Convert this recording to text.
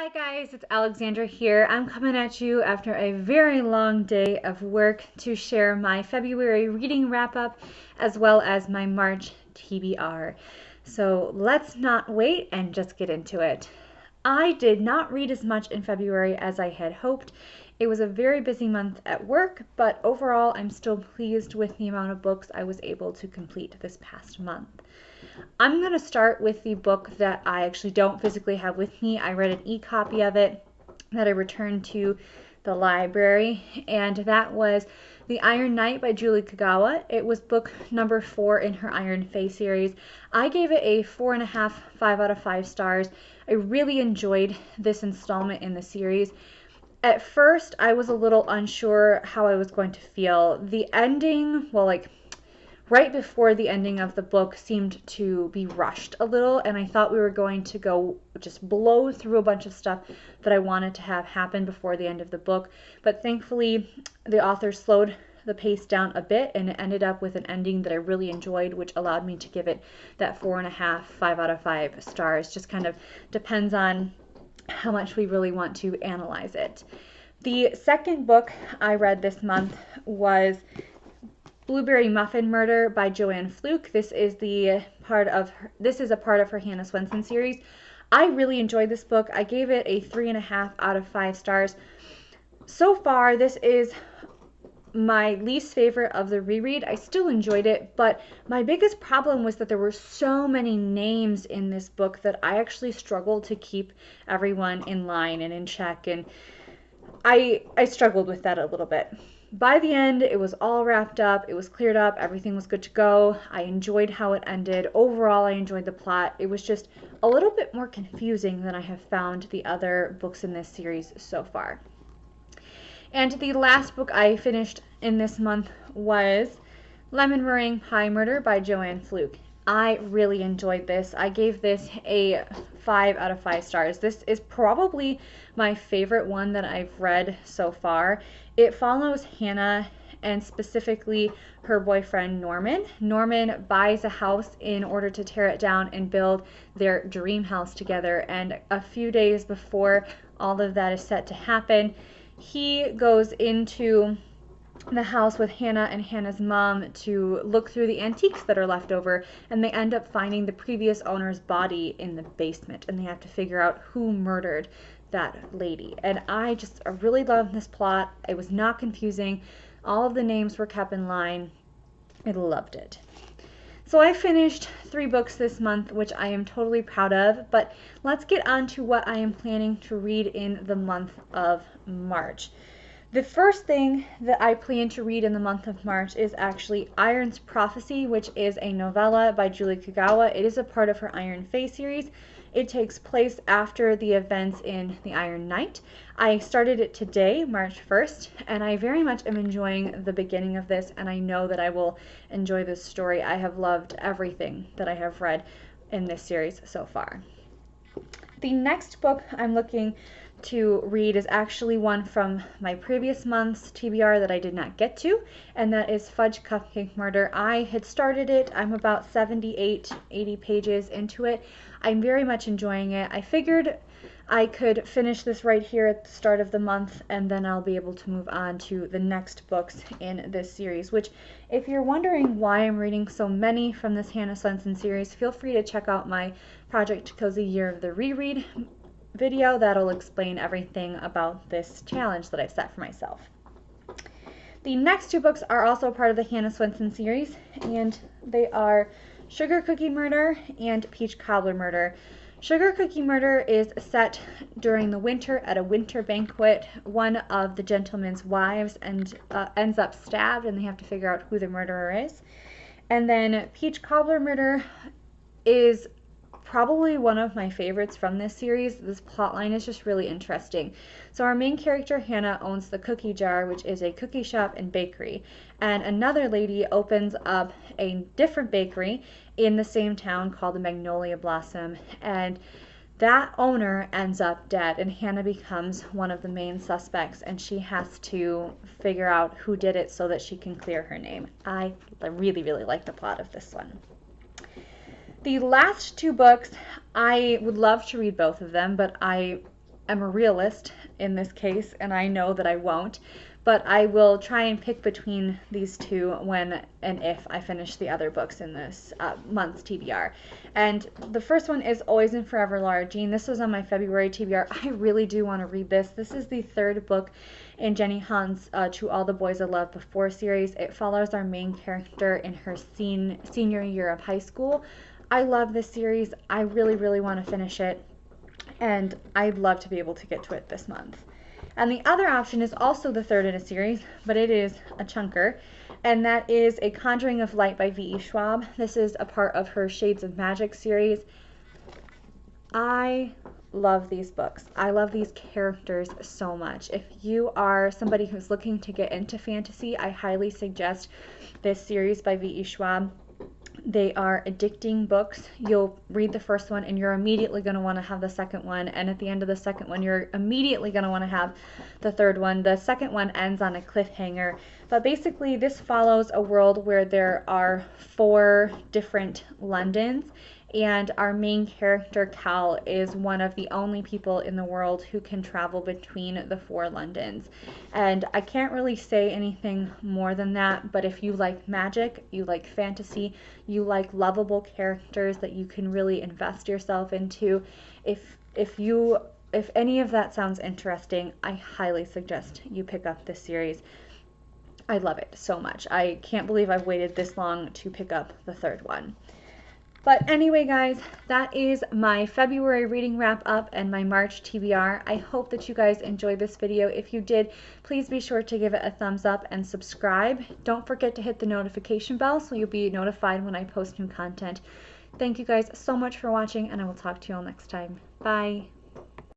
Hi guys, it's Alexandra here. I'm coming at you after a very long day of work to share my February reading wrap-up as well as my March TBR. So let's not wait and just get into it. I did not read as much in February as I had hoped. It was a very busy month at work, but overall I'm still pleased with the amount of books I was able to complete this past month. I'm going to start with the book that I actually don't physically have with me. I read an e-copy of it that I returned to the library, and that was The Iron Knight by Julie Kagawa. It was book number 4 in her Iron Fae series. I gave it a 4.5, 5 out of 5 stars. I really enjoyed this installment in the series. At first, I was a little unsure how I was going to feel. The ending, right before the ending of the book seemed to be rushed a little, and I thought we were going to go just blow through a bunch of stuff that I wanted to have happen before the end of the book. But thankfully, the author slowed the pace down a bit, and it ended up with an ending that I really enjoyed, which allowed me to give it that 4.5, 5 out of 5 stars. Just kind of depends on how much we really want to analyze it. The second book I read this month was Blueberry Muffin Murder by Joanne Fluke. This is a part of her Hannah Swensen series. I really enjoyed this book. I gave it a 3.5 out of 5 stars. So far, this is my least favorite of the reread. I still enjoyed it, but my biggest problem was that there were so many names in this book that I actually struggled to keep everyone in line and in check, and I struggled with that a little bit. By the end, it was all wrapped up, it was cleared up, everything was good to go. I enjoyed how it ended. Overall, I enjoyed the plot. It was just a little bit more confusing than I have found the other books in this series so far. And the last book I finished in this month was Lemon Meringue Pie Murder by Joanne Fluke. I really enjoyed this. I gave this a 5 out of 5 stars. This is probably my favorite one that I've read so far. It follows Hannah and specifically her boyfriend Norman. Norman buys a house in order to tear it down and build their dream house together. And a few days before all of that is set to happen, he goes into the house with Hannah and Hannah's mom to look through the antiques that are left over, and they end up finding the previous owner's body in the basement, and they have to figure out who murdered that lady. And I really loved this plot. It was not confusing. All of the names were kept in line. I loved it. So I finished 3 books this month, which I am totally proud of, but let's get on to what I am planning to read in the month of March. The first thing that I plan to read in the month of March is actually Iron's Prophecy, which is a novella by Julie Kagawa. It is a part of her Iron Fae series. It takes place after the events in The Iron Knight. I started it today, March 1st, and I very much am enjoying the beginning of this, and I know that I will enjoy this story. I have loved everything that I have read in this series so far. The next book I'm looking to read is actually one from my previous month's TBR that I did not get to, and that is Fudge, Cupcake, Murder. I had started it. I'm about 78, 80 pages into it. I'm very much enjoying it. I figured I could finish this right here at the start of the month, and then I'll be able to move on to the next books in this series, which, if you're wondering why I'm reading so many from this Hannah Swensen series, feel free to check out my Project Cozy Year of the Reread video. That'll explain everything about this challenge that I've set for myself. The next 2 books are also part of the Hannah Swensen series, and they are Sugar Cookie Murder and Peach Cobbler Murder. Sugar Cookie Murder is set during the winter at a winter banquet. One of the gentleman's wives ends up stabbed, and they have to figure out who the murderer is. And then Peach Cobbler Murder is probably one of my favorites from this series. This plotline is just really interesting. So our main character, Hannah, owns the Cookie Jar, which is a cookie shop and bakery. And another lady opens up a different bakery in the same town called the Magnolia Blossom. And that owner ends up dead, and Hannah becomes one of the main suspects, and she has to figure out who did it so that she can clear her name. I really, really like the plot of this one. The last 2 books, I would love to read both of them, but I am a realist in this case, and I know that I won't, but I will try and pick between these two when and if I finish the other books in this month's TBR. And the first one is Always and Forever, Lara Jean. This was on my February TBR. I really do want to read this. This is the third book in Jenny Han's To All the Boys I Loved Before series. It follows our main character in her senior year of high school. I love this series. I really, really want to finish it, and I'd love to be able to get to it this month. And the other option is also the third in a series, but it is a chunker, and that is A Conjuring of Light by V.E. Schwab. This is a part of her Shades of Magic series. I love these books. I love these characters so much. If you are somebody who's looking to get into fantasy, I highly suggest this series by V.E. Schwab. They are addicting books. You'll read the first one and you're immediately going to want to have the second one. And at the end of the second one, you're immediately going to want to have the third one. The second one ends on a cliffhanger. But basically, this follows a world where there are 4 different Londons. And our main character, Cal, is one of the only people in the world who can travel between the 4 Londons. And I can't really say anything more than that, but if you like magic, you like fantasy, you like lovable characters that you can really invest yourself into, if any of that sounds interesting, I highly suggest you pick up this series. I love it so much. I can't believe I've waited this long to pick up the third one. But anyway, guys, that is my February reading wrap up and my March TBR. I hope that you guys enjoyed this video. If you did, please be sure to give it a thumbs up and subscribe. Don't forget to hit the notification bell so you'll be notified when I post new content. Thank you guys so much for watching, and I will talk to you all next time. Bye.